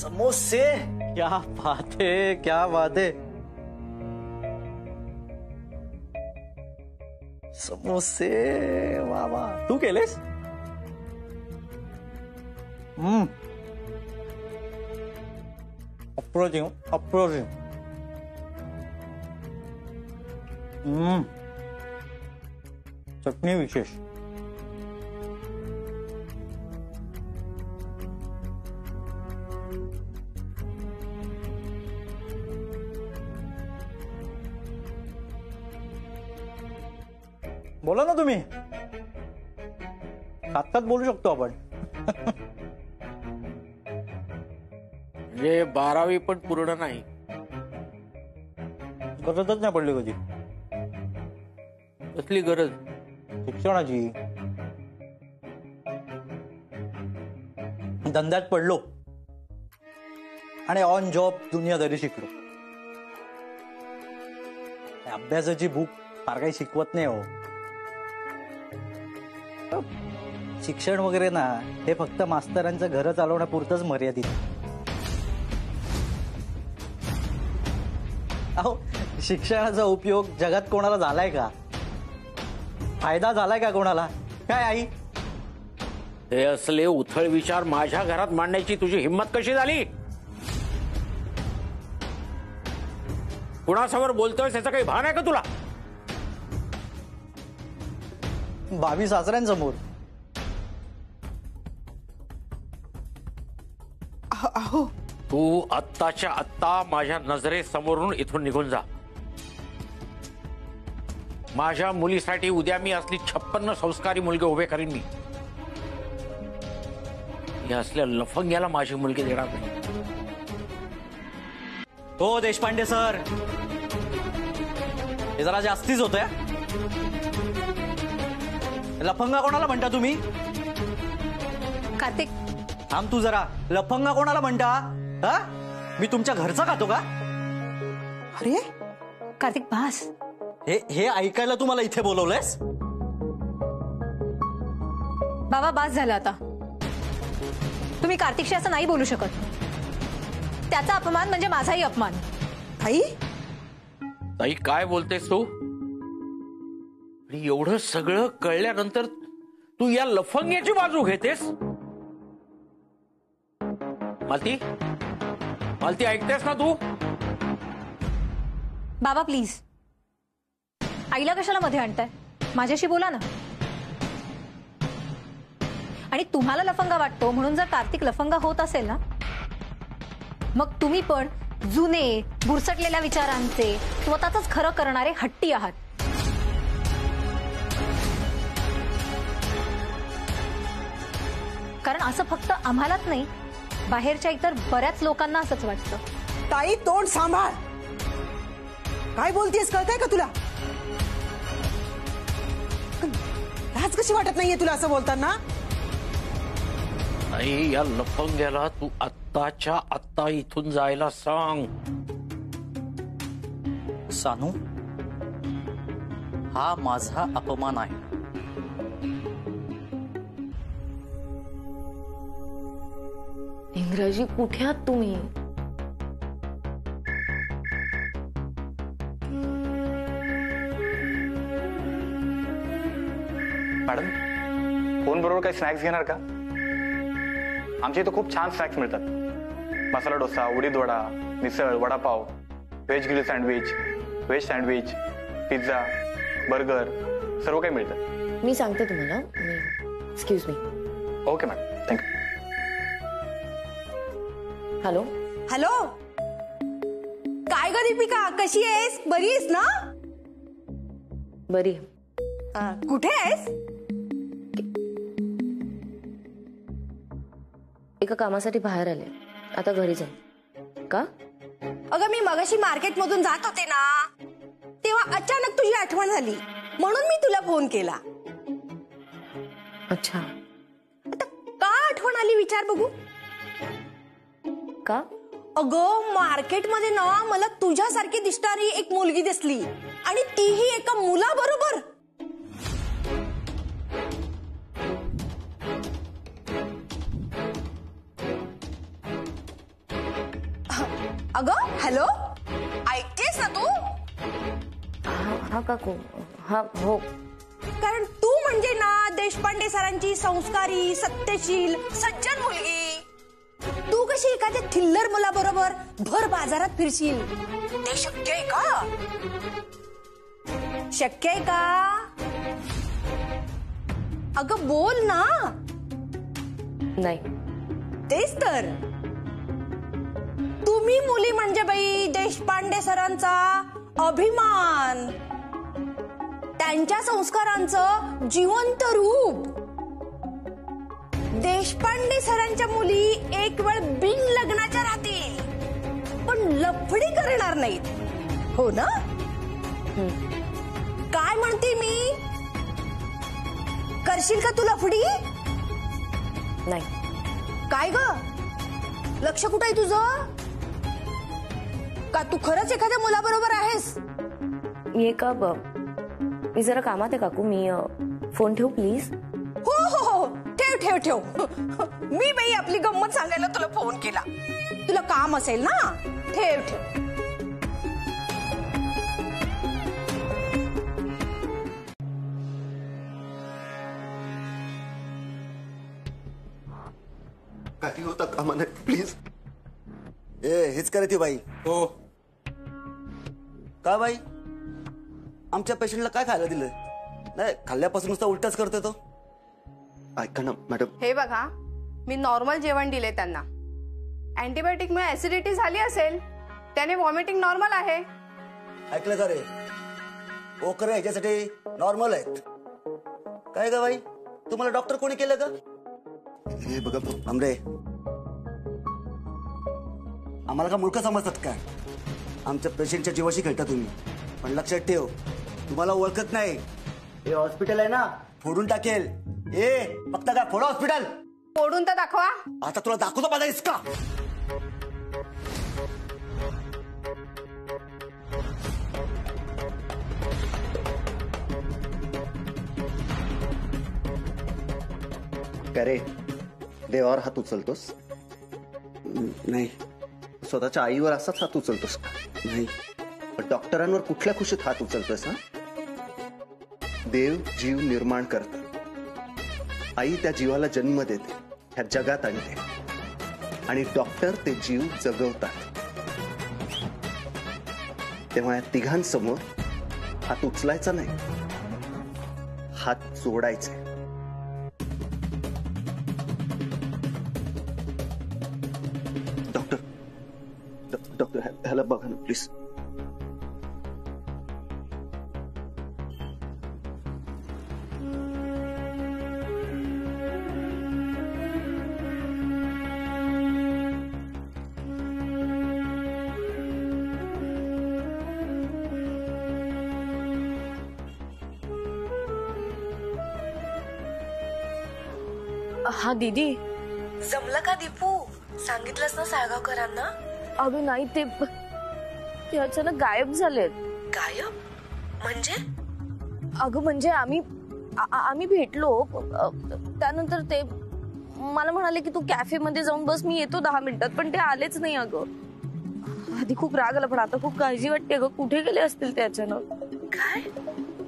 समोसे, क्या बात है, क्या बात है। समोसे वा वा, तू केलेस? अप्रतिम अप्रतिम। चटणी विशेष। बोला ना तुम्ही, खात बोलू शकतो आपण। म्हणजे 12वी पण पूर्ण नाही, गरजच नाही पडली कधी। कसली गरज? शिक्षणाची। धंद्यात पडलो आणि ऑन जॉब दुनियादारी शिकलो। अभ्यासाची भूक फार काही शिकवत नाही हो। शिक्षण वगैरे ना, हे फक्त मास्तरांचं घर चालवण्यापुरतच मर्यादित। अहो, शिक्षणाचा उपयोग जगात कोणाला झालाय का? फायदा झालाय का कोणाला? काय आई? हे असले उथळ विचार माझ्या घरात मांडण्याची तुझी हिंमत कशी झाली? कुणासमोर बोलतोय त्याचं काही भान आहे का तुला? भावी सासऱ्यांसमोर। अहो, तू आत्ताच्या आत्ता माझ्या नजरेसमोरून इथून निघून जा। माझ्या मुलीसाठी उद्या मी असली 56 संस्कारी मुलगे उभे करीन। मी या असल्या लफंग्याला माझी मुलगी देणार नाही। हो देशपांडे सर, हे जरा जास्तीच होतंय। लफंगा कोणाला म्हणता तुम्ही? कार्तिक थांब तू जरा। लफंगा कोणाला म्हणता? हा, मी तुमच्या घरचा खातो का? अरे कार्तिक बास, हे ऐकायला तुम्हाला इथे बोलवलंयस? बाबा बास झालं आता। तुम्ही कार्तिकशी असं नाही बोलू शकत। त्याचा अपमान म्हणजे माझाही अपमान। आई ताई काय बोलतेस तू? एवढं सगळं कळल्यानंतर तू या लफंग्याची बाजू घेतेस? मालती, मालती ऐकतेस ना तू? बाबा प्लीज, आईला कशाला मध्ये आणताय? माझ्याशी बोला ना। आणि तुम्हाला लफंगा वाटतो म्हणून जर कार्तिक लफंगा होत असेल ना, मग तुम्ही पण जुने बुरसटलेल्या विचारांचे स्वतःच खरं करणारे हट्टी आहात। कारण असं फक्त आम्हालाच नाही, बाहेरच्या इतर बऱ्याच लोकांना असंच वाटतं। ताई तोंड सांभाळ, काय बोलतेस कळतंय का तुला? लाज कशी वाटत नाहीये तुला असं बोलताना? नाही, या लफंग्याला तू आत्ताच्या आत्ता इथून जायला सांग। सानू, हा माझा अपमान आहे। इंग्रजी कुठे आहात तुम्ही? मॅडम, फोन बरोबर काही स्नॅक्स घेणार का? आमच्या इथं खूप छान स्नॅक्स मिळतात। मसाला डोसा, उडीद vada, misal, vada pav, veg grill sandwich, veg sandwich, pizza, burger, सर्व काही मिळतं। मी सांगते तुम्हाला। Excuse me. Okay madam, thank you. Hello hello, काय ग दीपिका, कशी आहेस? बरी आहेस ना? बरी। कुठे आहेस? एका कामासाठी बाहेर आले, आता घरी जाईन। का? अगं मी मगाशी मार्केट मधून जात होते ना, तेव्हा अचानक तुझी आठवण झाली, म्हणून मी तुला फोन केला। अच्छा, आता का आठवण आली विचार बघू। का? अगं मार्केटमध्ये ना मला तुझ्यासारखी दिसणारी एक मुलगी दिसली, आणि तीही एका मुलाबरोबर। हा काकू, हा हो. कारण तू म्हणजे ना देशपांडे सरांची संस्कारी, सत्यशील, सज्जन मुलगी. तू कशी एखाद्या थिल्लर मुलाबरोबर भर बाजारात फिरशील? ते शक्य आहे का? शक्य आहे का? अगं बोल ना. नाही. तेच तर. तुम्ही मुली म्हणजे बाई देशपांडे सरांचा अभिमान, त्यांच्या संस्कारांचं जिवंत रूप. देशपांडे सरांच्या मुली एक वेळ बिन लग्नाच्या राहतील, पण लफडी करणार नाहीत. हो ना? काय म्हणते मी? करशील का तू लफडी? नाही. काय ग, लक्ष कुठं आहे तुझं? का तू खरंच एखाद्या मुलाबरोबर आहेस? मी जरा कामात आहे काकू. मी फोन ठेवू प्लीज? हो हो हो, ठेव ठेव ठेव. मी बाई आपली गंमत सांगायला तुला फोन केला. तुला काम असेल ना? ठेव ठेव. काही होता कामा नाही प्लीज. हेच करायची बाई. हो. का बाई, आमच्या पेशंटला काय खायला दिलं? नाही, खाल्ल्यापासून नुसता उलटाच करतोय तो. ऐका ना मॅडम. हे बघा, मी नॉर्मल जेवण दिले त्यांना. अँटीबायोटिक मुळे ऍसिडिटी झाली असेल, त्याने व्हॉमिटिंग नॉर्मल आहे. ऐकलं का रे? ओकरे ह्याच्यासाठी नॉर्मल आहेत. काय का बाई, तुम्हाला डॉक्टर कोणी केलं का? हे बघा आमरे, आम्हाला का मूर्ख समजतात का? आमच्या पेशंटच्या जीवाशी खेळता तुम्ही. पण लक्षात ठेव, तुम्हाला ओळखत नाही. हे हॉस्पिटल आहे ना, फोडून टाकेल. फक्त काय फोडा हॉस्पिटल. फोडून तर दाखवा. आता तुला दाखवतो माझा इसका. का रे, देवावर हात उचलतोस? नाही. स्वतःच्या आईवर असाच हात उचलतोस? नाही. पण डॉक्टरांवर कुठल्या खुशीत हात उचलतोस? हा, देव जीव निर्माण करतात. आई त्या जीवाला जन्म देते, ह्या जगात आणते, आणि डॉक्टर ते जीव जगवतात. तेव्हा या तिघांसमोर हात उचलायचा नाही, हात जोडायचे. डॉक्टर ह्याला बघा ना प्लीज. हा दीदी. जमलं का दीपू? सांगितलंस ना साळगावकरांना? अगं नाही, ते अचानक गायब झालेत. गायब म्हणजे? अगं म्हणजे आम्ही भेटलो, त्यानंतर ते मला म्हणाले की तू कॅफे मध्ये जाऊन बस, मी येतो 10 मिनिटात. पण ते आलेच नाही. अगं आधी खूप राग आला, पण आता खूप काळजी वाटते. अगं कुठे गेले असतील ते अचानक? काय?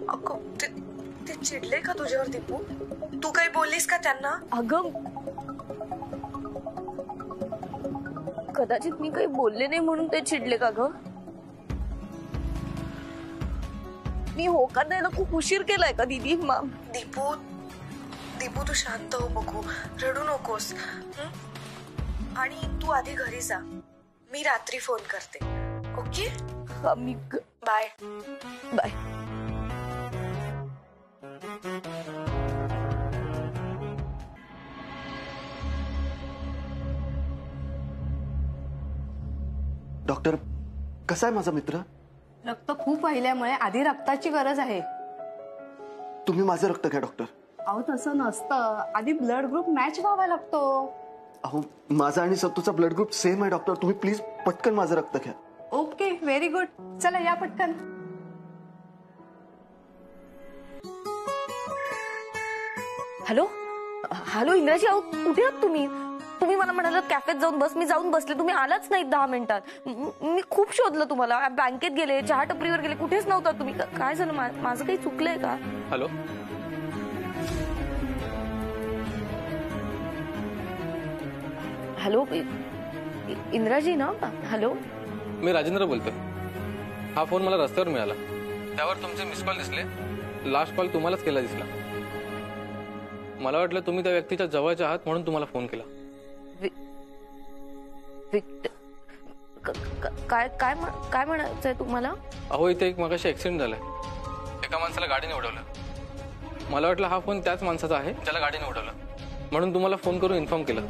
अगं ते चिडले का तुझ्यावर दीपू? तू काही बोललीस का त्यांना? अगं कदाचित मी काही बोलले नाही म्हणून ते चिडले का ग? मी होकार द्यायला खूप उशीर केलाय का दीदी? दीपू तू शांत हो बघू, रडू नकोस. आणि तू आधी घरी जा, मी रात्री फोन करते. ओके? Bye bye. डॉक्टर, कसा आहे माझा मित्र? रक्त खूप वाहिल्यामुळे आधी रक्ताची गरज आहे. तुम्ही माझं रक्त घ्या डॉक्टर. अहो तसं नसतं, आधी ब्लड ग्रुप मॅच व्हावा लागतो. अहो माझा आणि सत्तूचा ब्लड ग्रुप सेम आहे डॉक्टर. तुम्ही प्लीज पटकन माझं रक्त घ्या. Okay, very good. चला या पटकन. हॅलो इंद्राजी, आहो कुठे आहात तुम्ही? तुम्ही मला म्हणालात कॅफेत जाऊन बस, मी जाऊन बसले, तुम्ही आलाच नाही 10 मिनिटात. मी खूप शोधलं तुम्हाला, बँकेत गेले, चहा टपरीवर गेले, कुठेच नव्हता तुम्ही. काय झालं, माझं काही चुकलंय का? हॅलो, हॅलो, इंद्राजी ना? हॅलो, मी राजेंद्र बोलतोय. हा फोन मला रस्त्यावर मिळाला, त्यावर तुमचे मिस कॉल दिसले. लास्ट कॉल तुम्हालाच केला दिसला. मला वाटलं तुम्ही त्या व्यक्तीच्या जवळच्या आहात म्हणून तुम्हाला फोन केला. काय काय काय म्हणायचंय तुम्हाला? अहो, इथे एक मगाशी ऍक्सिडेंट झालाय. एका माणसाला गाडीने उडवलं. मला वाटलं हा फोन त्याच माणसाचा आहे ज्याला गाडीने उडवलं, म्हणून तुम्हाला फोन करून इन्फॉर्म केलं.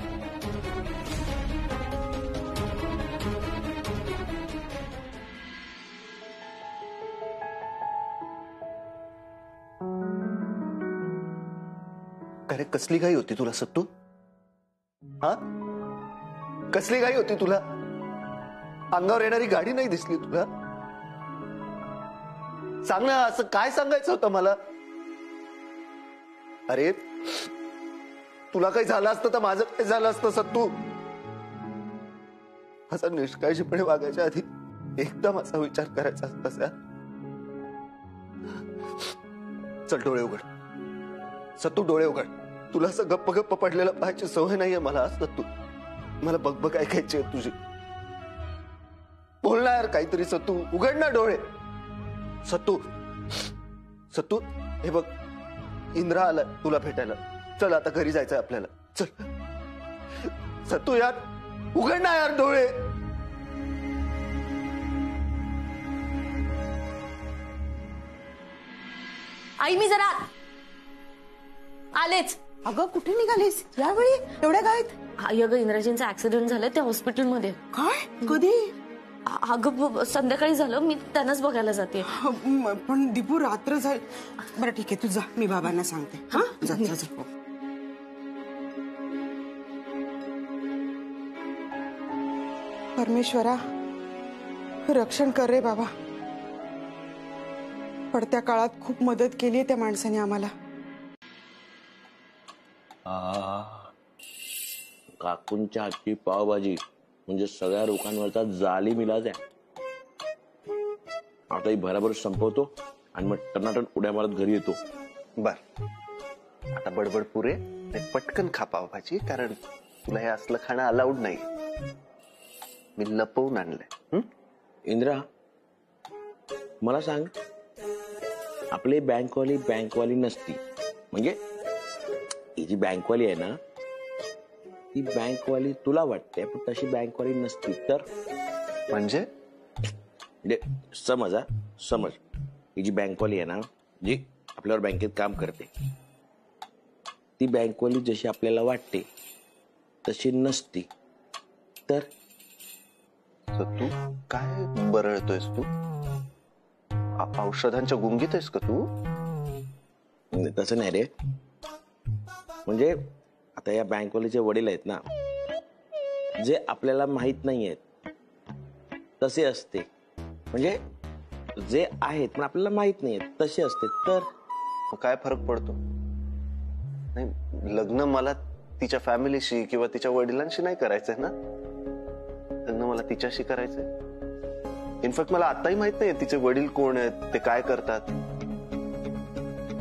अरे कसली घाई होती तुला सत्तू? हा, कसली घाई होती तुला? अंगावर येणारी गाडी नाही दिसली तुला? सांग ना, असं काय सांगायचं होतं मला? अरे तुला काही झालं असतं तर माझं काय झालं असतं सत्तू? असं निष्काळजीपणे वागायच्या आधी एकदम असा विचार करायचा असता. चल डोळे उघड सत्तू, डोळे उघड. तुला असं गप्प गप्प पडलेलं पाहायची सवय नाहीये मला सत्तू. मला बघ ऐकायची आहे तुझी. बोल ना यार काहीतरी सत्तू, उघड ना डोळे. सत्तू सत्तू, हे बघ इंद्रा आला तुला भेटायला. चल आता घरी जायचंय आपल्याला, चल. सत्तू यार उघड ना यार डोळे. आई मी जरा आलेच. अगं कुठे निघालीस यावेळी एवढ्या गायत? अगं इंद्राजींचा ऍक्सिडेंट झालाय, त्या हॉस्पिटलमध्ये. काय, कधी? अगं संध्याकाळी झालं, मी त्यांनाच बघायला जाते. पण दीपू रात्र झाली. बरं ठीक आहे, तू जा, मी बाबांना सांगते. हा जा जा जा. परमेश्वरा रक्षण कर रे बाबा. पडत्या काळात खूप मदत केली आहे त्या माणसाने आम्हाला. काकूंच्या हातची पावभाजी म्हणजे सगळ्या लोकांवरचा जालिम इलाज आहे. आता ही भराभर संपवतो आणि मग टनाटन उड्या मारत घरी येतो. बर, आता बडबड पुरे, पटकन खा पावभाजी, कारण तुला हे असलं खाणं अलाउड नाही. मी लपवून आणलंय. इंद्रा, मला सांग, आपली बँकवाली नसती म्हणजे ही जी बँकवाली आहे ना, ती बँकवाली तुला वाटते पण तशी बँकवाली नसती तर? म्हणजे समज ही जी बँकवाली आहे ना, जी आपल्यावर बँकेत काम करते, ती बँकवाली जशी आपल्याला वाटते तशी नसती तर? तू काय बरळतोयस? तू औषधांच्या गुंगीत आहेस का तू? तसं नाही रे, म्हणजे आता या बँकवालीचे वडील आहेत ना, जे आपल्याला माहित नाही आहेत तसे असते. म्हणजे जे आहेत पण आपल्याला माहित नाही आहेत तसे असते तर? काय फरक पडतो? नाही, लग्न मला तिच्या फॅमिलीशी किंवा तिच्या वडिलांशी नाही करायचंय ना. लग्न मला तिच्याशी करायचंय. इनफॅक्ट मला आताही माहित नाहीये तिचे वडील कोण आहेत, ते काय करतात,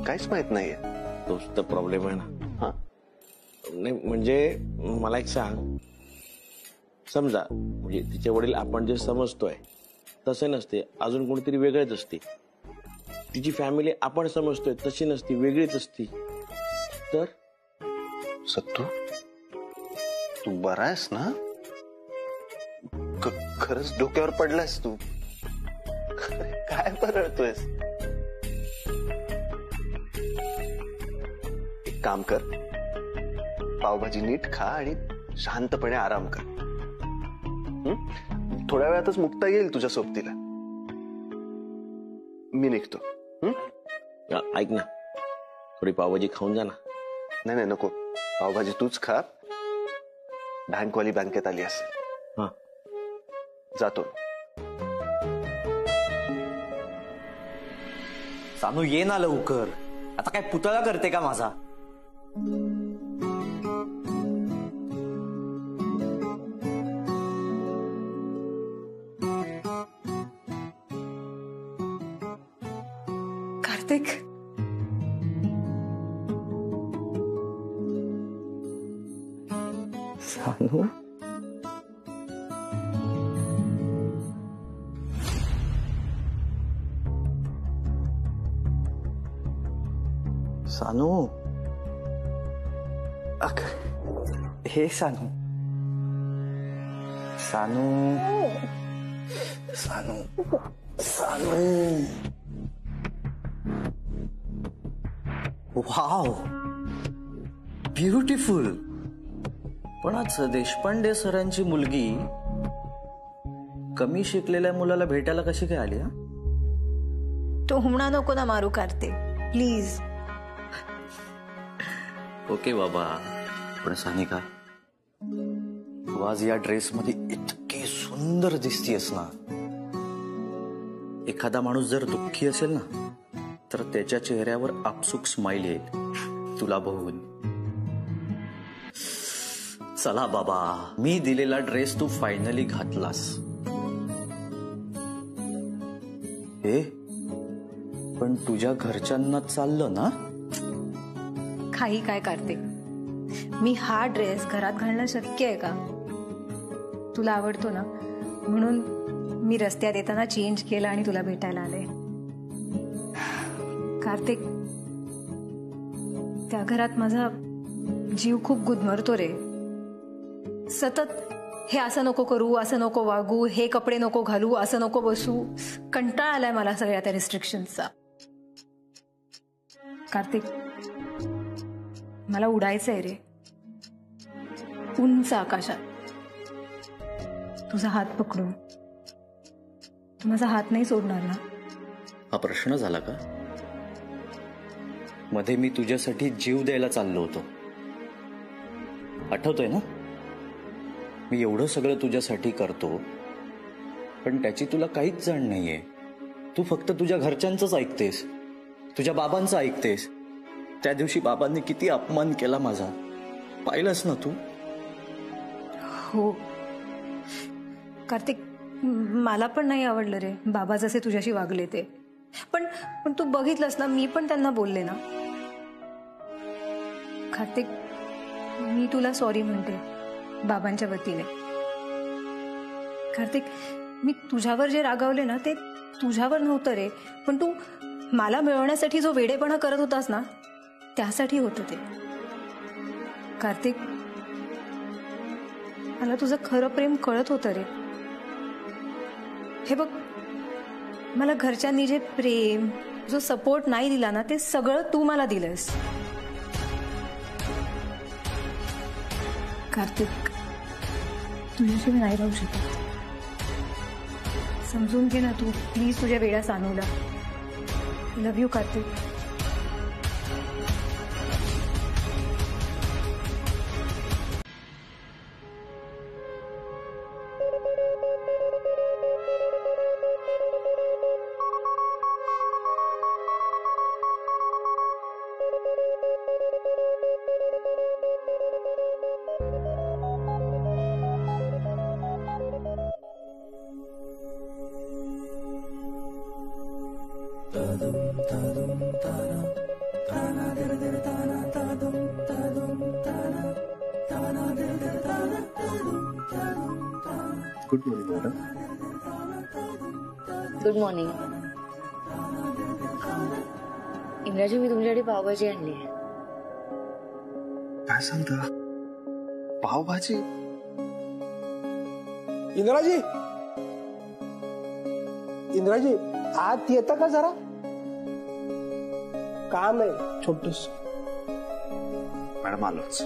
काहीच माहित नाहीये. तोच तर प्रॉब्लेम आहे ना. नाही म्हणजे मला एक सांग, समजा म्हणजे तिचे वडील आपण जे समजतोय तसे नसते, अजून कोणीतरी वेगळेच असते. तिची फॅमिली आपण समजतोय तशी नसती, वेगळीच असती तर? सत्तू, तू बरा आहेस ना? खरंच डोक्यावर पडलायस तू? काय बरळतोयस? एक काम कर, पावभाजी नीट खा आणि शांतपणे आराम कर. थोड्या वेळातच मुक्ता येईल तुझ्या सोबतीला. मी निघतो. ऐक ना, थोडी पावभाजी खाऊन जा ना. नाही नको, पावभाजी तूच खा. बँकवाली बँकेत आली असेल. हा, जातो. सानू ये ना लवकर. आता काय पुतळा करते का माझा? कार्तिक, सानू, सानू, हे सानू, सानू, सानू, सानू, वाव, ब्युटिफुल. पण आज देशपांडे सरांची मुलगी कमी शिकलेल्या मुलाला भेटायला कशी काय आली? हा, तो हुमणा नको ना मारू कार्तिक, प्लीज. ओके बाबा, पण सानिका, तू आज या ड्रेसमध्ये इतकी सुंदर दिसतीयस ना. एखादा माणूस जर दुःखी असेल ना तर त्याच्या चेहऱ्यावर आपसुक स्माइल येईल तुला बघून. चला बाबा, मी दिलेला ड्रेस तू फायनली घातलास. हे पण तुझ्या घरच्यांना चाललं ना? काही काय कार्तिक, मी हा ड्रेस घरात घालणं शक्य आहे का? तुला आवडतो ना, म्हणून मी रस्त्यात येताना चेंज केला आणि तुला भेटायला आले. कार्तिक, त्या घरात माझा जीव खूप गुदमरतो रे. सतत हे असं नको करू, असं नको वागू, हे कपडे नको घालू, असं नको बसू. कंटाळा आलाय मला सगळ्या त्या रिस्ट्रिक्शनचा. कार्तिक, मला उडायचंय रे, उंच आकाशात, तुझा हात पकडून. तू माझा हात नाही सोडणार ना? हा प्रश्न झाला का? मध्ये मी तुझ्यासाठी जीव द्यायला चाललो होतो, आठवतोय ना? मी एवढं सगळं तुझ्यासाठी करतो, पण त्याची तुला काहीच जाण नाहीये. तू फक्त तुझ्या घरच्यांचंच ऐकतेस, तुझ्या बाबांचं ऐकतेस. त्या दिवशी बाबांनी किती अपमान केला माझा, पाहिलंस ना तू? हो कार्तिक, मला पण नाही आवडलं रे बाबा जसे तुझ्याशी वागले ते. पण तू बघितलंस ना, मी पण त्यांना बोलले ना. कार्तिक, मी तुला सॉरी म्हणते बाबांच्या वतीने. कार्तिक, मी तुझ्यावर जे रागावले ना ते तुझ्यावर नव्हतं रे, पण तू मला मिळवण्यासाठी जो वेडेपणा करत होतास ना त्यासाठी होतं ते. कार्तिक, मला तुझं खरं प्रेम कळत होतं रे. हे बघ, मला घरच्यांनी जे प्रेम, जो सपोर्ट नाही दिला ना ते सगळं तू मला दिलंस. कार्तिक, तुझ्याशिवाय नाही राहू शकत. समजून घे ना तू प्लीज तुझ्या वेळा सानूला. Love you Kartik. Good morning madam. Good morning. Indraji, मी तुमच्यासाठी पावभाजी आणली आहे. काय सांगता? पावभाजी? इंद्राजी, इंद्राजी, आत येता का जरा? काम आहे छोटस. मॅडम आलोच.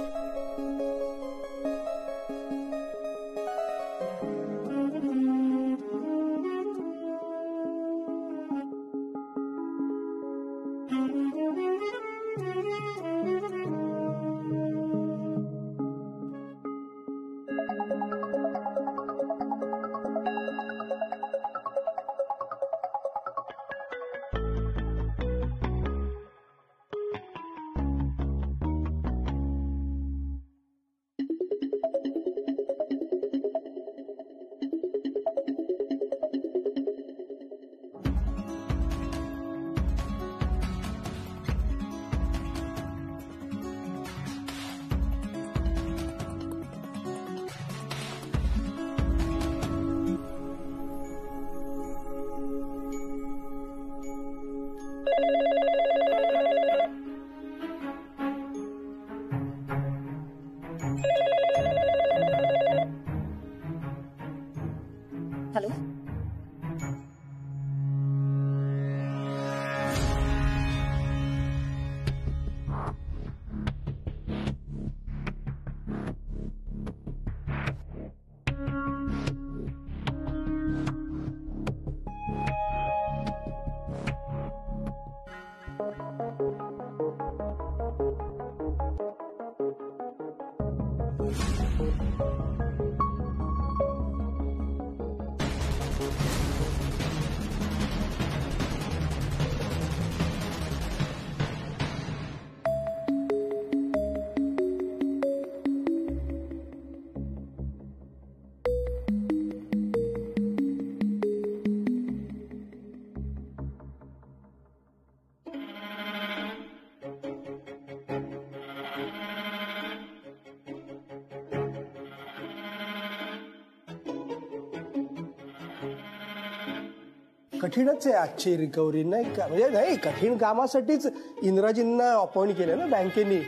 कठीणच आहे आजची रिकव्हरी, नाही का? म्हणजे नाही, कठीण कामासाठीच इंदिराजींना अपॉइंट केलं ना बँकेनी.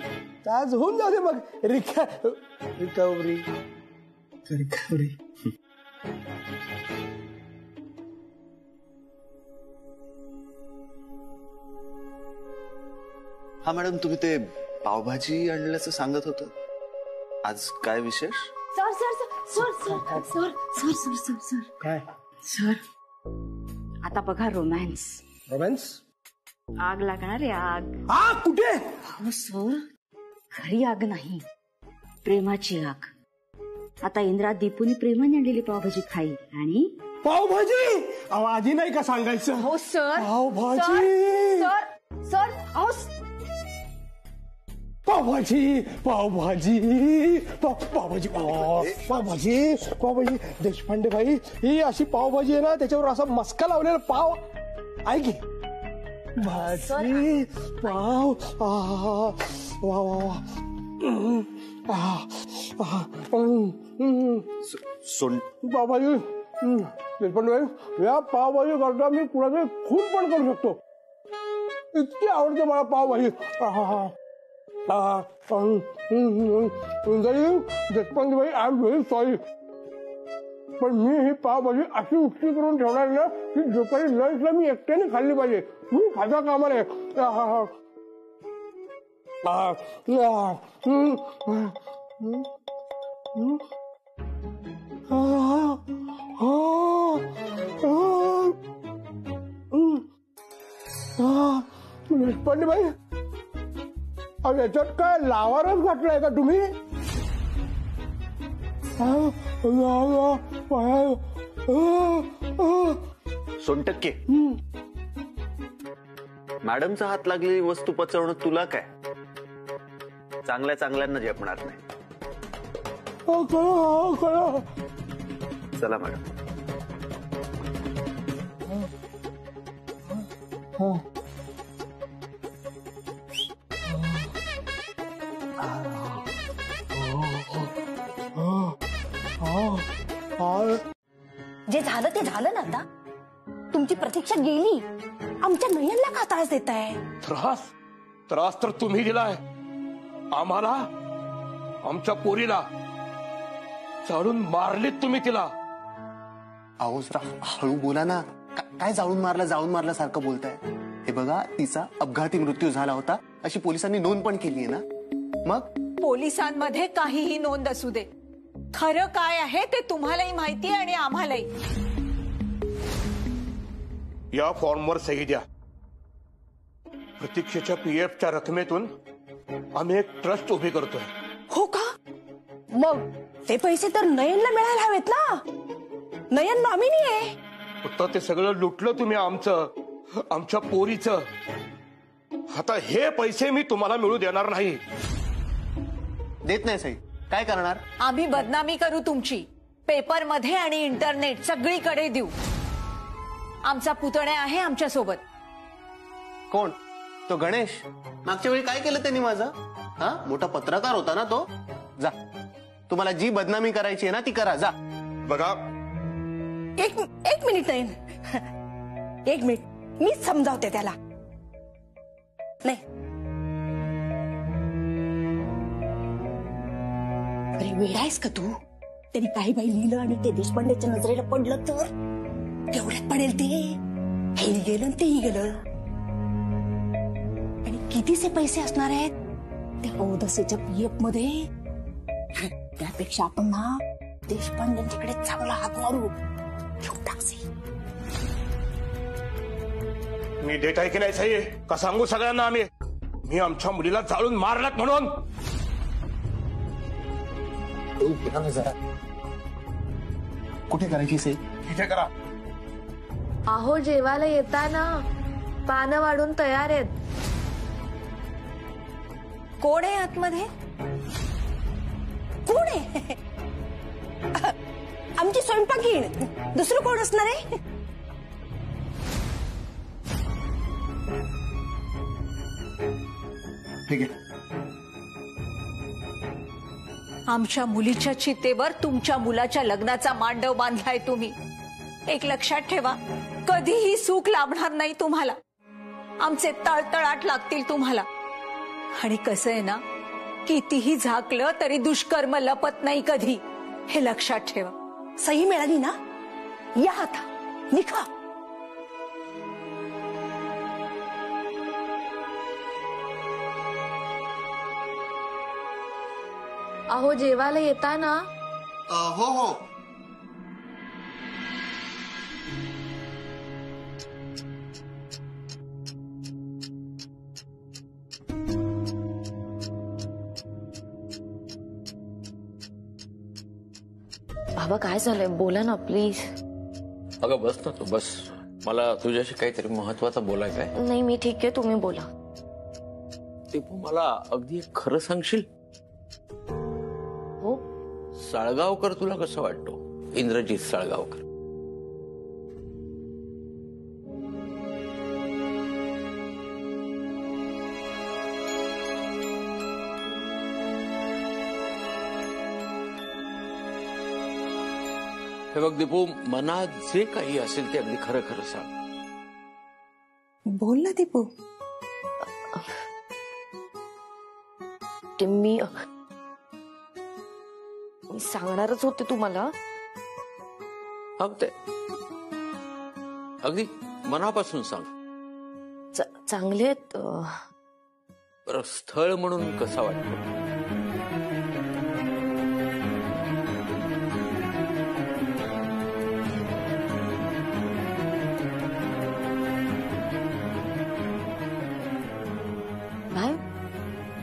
तर आज होऊन जाऊ दे मग रिकव्हरी. हा मॅडम, तुम्ही ते पावभाजी आणल्याचं सांगत होत, आज काय विशेष? Sir sir sir sir sir sir sir sir sir काय सर, आता बघा रोमॅन्स. आग लागणार आहे, आग. आग कुठे? हो सर, खरी आग नाही, प्रेमाची आग. आता इंदिरा दीपूनी प्रेमाने आणलेली पावभाजी खाई आणि पावभाजी. आधी नाही का सांगायचं? हो सर. पावभाजी सर सर अहो पावभाजी पावभाजी पावभाजी पावभाजी पावभाजी. देशपांडे भाई, ही अशी पावभाजी आहे ना, त्याच्यावर असा मस्का लावलेला पाव आहे की भाजी पाव. वा वा वा. पावभाजी देशपांडे भाई, या पावभाजी करता मी कुणाचे खून पण करू शकतो, इतकी आवडते मला पावभाजी. देशपांडे भाई, आय एम व्हेरी सॉरी, पण मी ही पावभाजी अशी उष्टी करून ठेवणार ना की दुपारी लंचला मी एकट्याने खाल्ली पाहिजे. मी खाता कामा नये. देशपांडे भाई, याच्यात काय लावारच घातलाय का तुम्ही? सोनटक्के, मॅडमचा हात लागलेली वस्तू पचवणं तुला काय चांगल्या चांगल्यांना झेपणार नाही. चला मॅडम. जे झालं ते झालं ना. आता तुमची प्रतीक्षा गेली, आमच्या नयनला का त्रास देताय? त्रास तर तुम्ही दिलाय आम्हाला, आमच्या पोरीला जाळून मारलीत तुम्ही तिला. अहो जरा हळू बोला ना, काय जाळून मारला सारखं बोलताय? हे बघा, तिचा अपघाती मृत्यू झाला होता अशी पोलिसांनी नोंद पण केली आहे ना. मग पोलिसांमध्ये काहीही नोंद असू दे, खरं काय आहे ते तुम्हालाही माहिती आणि आम्हालाही. या फॉर्मवर सही द्या. प्रतीक्षेच्या पीएफच्या रकमेतून आम्ही एक ट्रस्ट उभी करतोय. हो का? मग ते पैसे तर नयनला मिळायला हवेत ना, नयन नॉमिनी आहे. फक्त ते सगळं लुटलं तुम्ही आमच्या पोरीचं. आता हे पैसे मी तुम्हाला मिळू देणार नाही. देत नाही सही, काय करणार? आम्ही बदनामी करू तुमची, पेपरमध्ये आणि इंटरनेट सगळीकडे देऊ. आमचा पुतण्या आहे आमच्या सोबत. कोण? तो गणेश. मागच्या वेळी काय केलं त्यांनी माझं? हा, मोठा पत्रकार होता ना तो. जा, तुम्हाला जी बदनामी करायची आहे ना ती करा, जा. बघा, एक मिनिट नयन, एक मिनिट, मी समजावते त्याला. नाही, अरे वेडायस का तू? त्यांनी काही बाई लिहिलं आणि ते देशपांडेच्या नजरेला पडलं तर तेवढ्यात पडेल ते. हेही गेलं आणि तेही गेलं. आणि कितीचे पैसे असणार आहेत त्या औदसेच्या पीएफ मध्ये? त्यापेक्षा आपण ना देशपांडेंच्याकडे चांगला हात मारू. घेऊन टाकसे. मी डेट आहे की नाही सही का सांगू सगळ्यांना आम्ही मी आमच्या मुलीला जाळून मारलात म्हणून? जरा कुठे करायची सही? इथे करा. अहो जेवायला येताना पानं वाढून तयार आहेत. कोण आहे आतमध्ये? कोण आहे? आमची स्वयंपाकीण, दुसरं कोण असणार आहे? ठीक आहे. आमच्या मुलीच्या चितेवर तुमच्या मुलाच्या लग्नाचा मांडव बांधलाय तुम्ही. एक लक्षात ठेवा, कधीही सुख लाभणार नाही तुम्हाला. आमचे तळतळाट लागतील तुम्हाला. आणि कसं आहे ना, कितीही झाकलं तरी दुष्कर्म लपत नाही कधी, हे लक्षात ठेवा. सही मिळाली ना? या आता निघा. अहो जेवायला येताना. हो हो. बाबा काय झालंय, बोला ना प्लीज. अगं बस ना तू, बस. मला तुझ्याशी काहीतरी महत्वाचं बोलायचं आहे. नाही मी ठीक आहे, तुम्ही बोला. दीपू मला अगदी एक खरं सांगशील? हो. साळगावकर तुला कसं वाटतो? इंद्रजित साळगावकर. हे बघ दीपू, मनात जे काही असेल ते अगदी खरं खरं सांग. बोल ना दीपू. ते मी सांगणारच होते तुम्हाला. अगदी मनापासून सांग. चांगले आहेत. बरं, स्थळ म्हणून कसा वाटतो?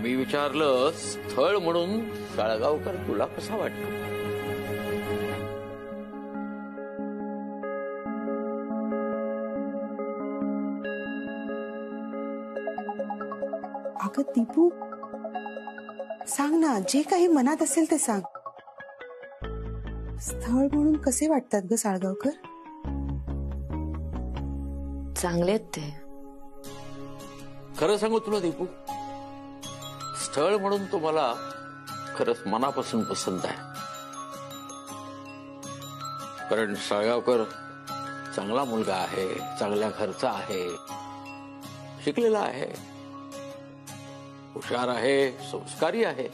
मी विचारलं, स्थळ म्हणून साळगावकर तुला कसा वाटतो? अगं दीपू, सांग ना, जे काही मनात असेल ते सांग. स्थळ म्हणून कसे वाटतात ग साळगावकर? चांगले आहेत ते. खरं सांगू तुला दीपू, स्थळ म्हणून तो मला खरंच मनापासून पसंत आहे. कारण साळगावकर चांगला मुलगा आहे, चांगल्या घरचा आहे, शिकलेला आहे, हुशार आहे, संस्कारी आहे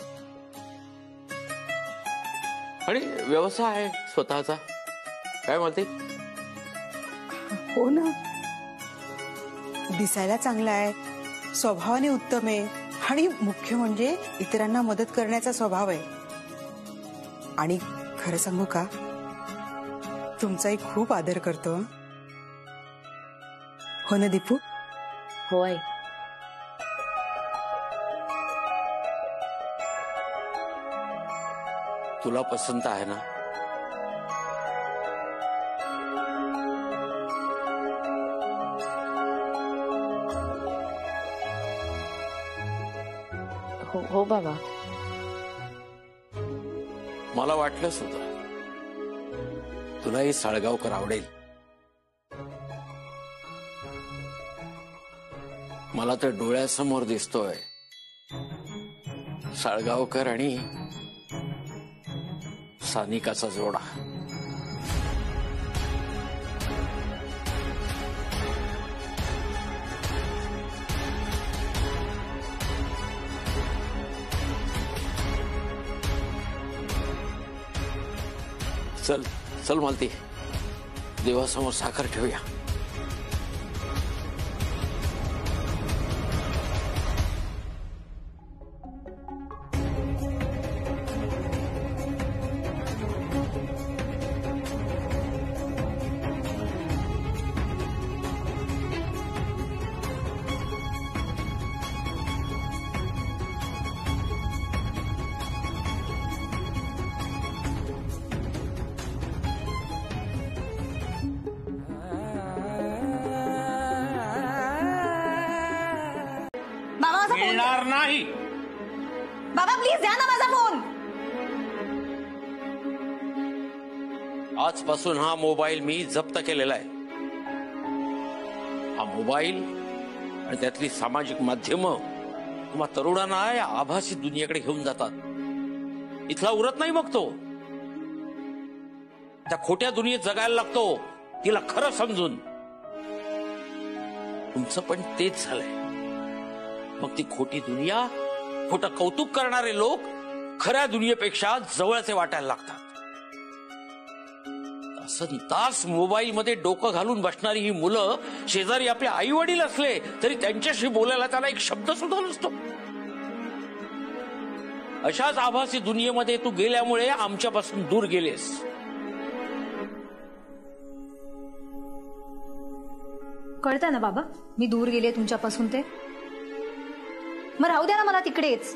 आणि व्यवसाय आहे स्वतःचा. काय म्हणते? हो ना, दिसायला चांगला आहे, स्वभावाने उत्तम आहे आणि मुख्य म्हणजे इतरांना मदत करण्याचा स्वभाव आहे. आणि खरं सांगू का, तुमचाही खूप आदर करतो. हो ना दीपू? हो आई. तुला पसंत आहे ना? हो बाबा. मला वाटलंच होतं तुलाही साळगावकर आवडेल. मला तर डोळ्यासमोर दिसतोय साळगावकर आणि सानिकाचा जोडा. चल चल मालती, देवासमोर साखर ठेवूया. मिळणार नाही. बाबा प्लीज द्या ना माझा फोन. आजपासून हा मोबाईल मी जप्त केलेला आहे. हा मोबाईल आणि त्यातली सामाजिक माध्यमं तुम्हा तरुणांना या आभासी दुनियेकडे घेऊन जातात. इथला उरत नाही मग तो. त्या खोट्या दुनियेत जगायला लागतो, तिला खरं समजून. तुमचं पण तेच झालंय. मग ती खोटी दुनिया, खोटं कौतुक करणारे लोक खऱ्या दुनियेपेक्षा जवळचे वाटायला लागतात. तास मोबाईल मध्ये डोकं घालून बसणारी ही मुलं शेजारी आपले आई वडील असले तरी त्यांच्याशी बोलायला त्याला एक शब्द सुद्धा नसतो. अशाच आभासी दुनियेमध्ये तू गेल्यामुळे आमच्यापासून दूर गेलेस. कळतंय ना बाबा मी दूर गेले तुमच्यापासून ते. मग राहू द्या ना मला तिकडेच.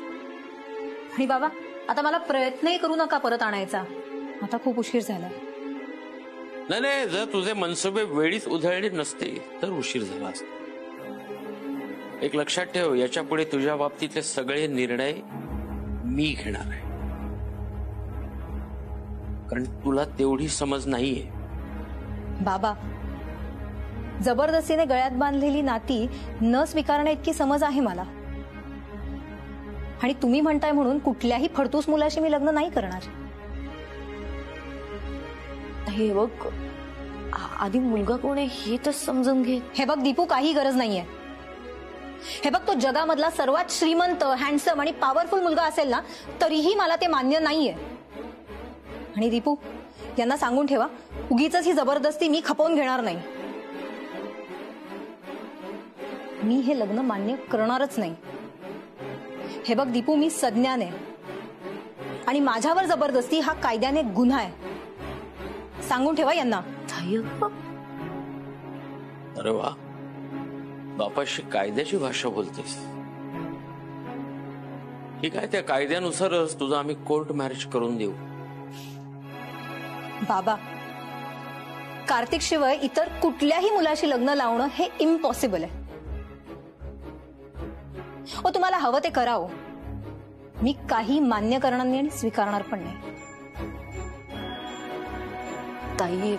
आणि बाबा आता मला प्रयत्नही करू नका परत आणायचा. आता खूप उशीर झाला. नाही, जर तुझे मनसुबे वेळीच उधळले नसते तर उशीर झाला असता. एक लक्षात ठेव, याच्या पुढे तुझ्या बाबतीतले सगळे निर्णय मी घेणार आहे. कारण तुला तेवढी समज नाहीये. बाबा जबरदस्तीने गळ्यात बांधलेली नाती न स्वीकारण्या इतकी समज आहे मला. आणि तुम्ही म्हणताय म्हणून कुठल्याही फडतूस मुलाशी मी लग्न नाही करणार. हे बघ आधी मुलगा कोण आहे हे तर समजून घे. हे बघ दीपू काही गरज नाहीये. हे बघ तो जगामधला सर्वात श्रीमंत, हँडसम आणि पॉवरफुल मुलगा असेल ना तरीही मला ते मान्य नाहीये. आणि दीपू यांना सांगून ठेवा उगीच ही जबरदस्ती मी खपवून घेणार नाही. मी हे लग्न मान्य करणारच नाही. हे बघ दीपू मी सज्ञान आहे आणि माझ्यावर जबरदस्ती हा कायद्याने गुन्हा आहे. सांगून ठेवा यांना. अरे वा, बापाशी कायद्याची भाषा बोलतेस. ठीक आहे, त्या कायद्यानुसारच तुझं आम्ही कोर्ट मॅरेज करून देऊ. बाबा कार्तिक शिवाय इतर कुठल्याही मुलाशी लग्न लावणं हे इम्पॉसिबल आहे. ओ तुम्हाला हवं ते करा हो. मी काही मान्य करणार नाही आणि स्वीकारणार पण नाही. ताई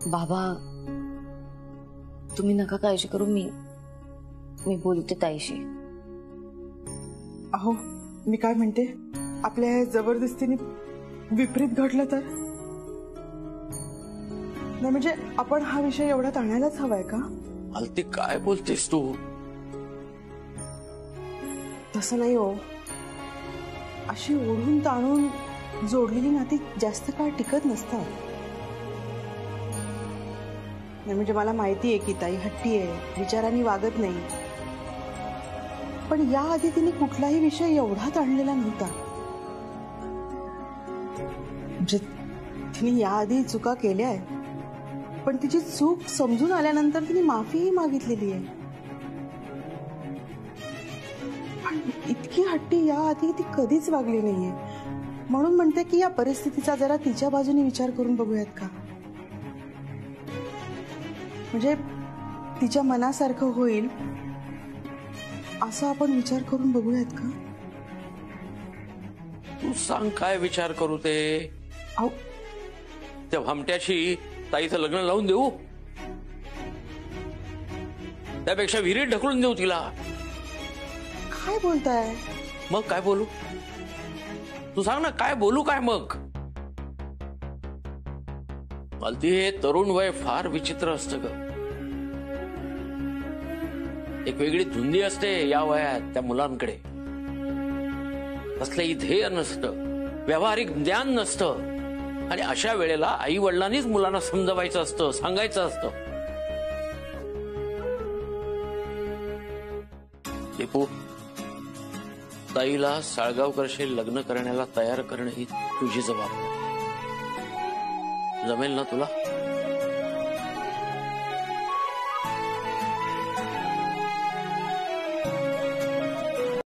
बाबा तुम्ही नका काळजी करू. मी बोलते ताईशी. अहो मी काय म्हणते, आपल्या जबरदस्तीने विपरीत घडलं तर नाही, म्हणजे आपण हा विषय एवढा ताणायलाच हवाय का? आलती काय बोलतेस तू? तसं नाही हो. अशी ओढून ताणून जोडलेली नाती जास्त काळ टिकत नसतात. नाही म्हणजे मला माहिती आहे की ताई हट्टी आहे, विचारांनी वागत नाही. पण याआधी तिने कुठलाही विषय एवढा ताणलेला नव्हता. म्हणजे तिने याआधी चुका केल्या आहे, पण तिची चूक समजून आल्यानंतर तिने माफीही मागितलेली आहे. पण इतकी हट्टी याआधी ती कधीच वागली नाहीये. म्हणून म्हणते की या परिस्थितीचा जरा तिच्या बाजूने विचार करून बघूयात का. म्हणजे तिच्या मनासारखं होईल असं आपण विचार करून बघूयात का. तू सांग काय विचार करू ते. अहो त्या भामट्याशी ताईचं लग्न लावून देऊ, त्यापेक्षा विहिरीत ढकलून देऊ तिला. काय बोलताय? मग काय बोलू? तू सांग ना काय बोलू काय मग. मालती हे तरुण वय फार विचित्र असतं ग. एक वेगळी धुंदी असते या वयात त्या मुलांकडे. असलेही ध्येय नसतं, व्यावहारिक ज्ञान नसतं. आणि अशा वेळेला आई वडिलांनीच मुलांना समजवायचं असतं, सांगायचं असतं. दीपू, ताईला साळगावकरशी लग्न करण्याला तयार करणं ही तुझी जबाबदारी. जमेल ना तुला?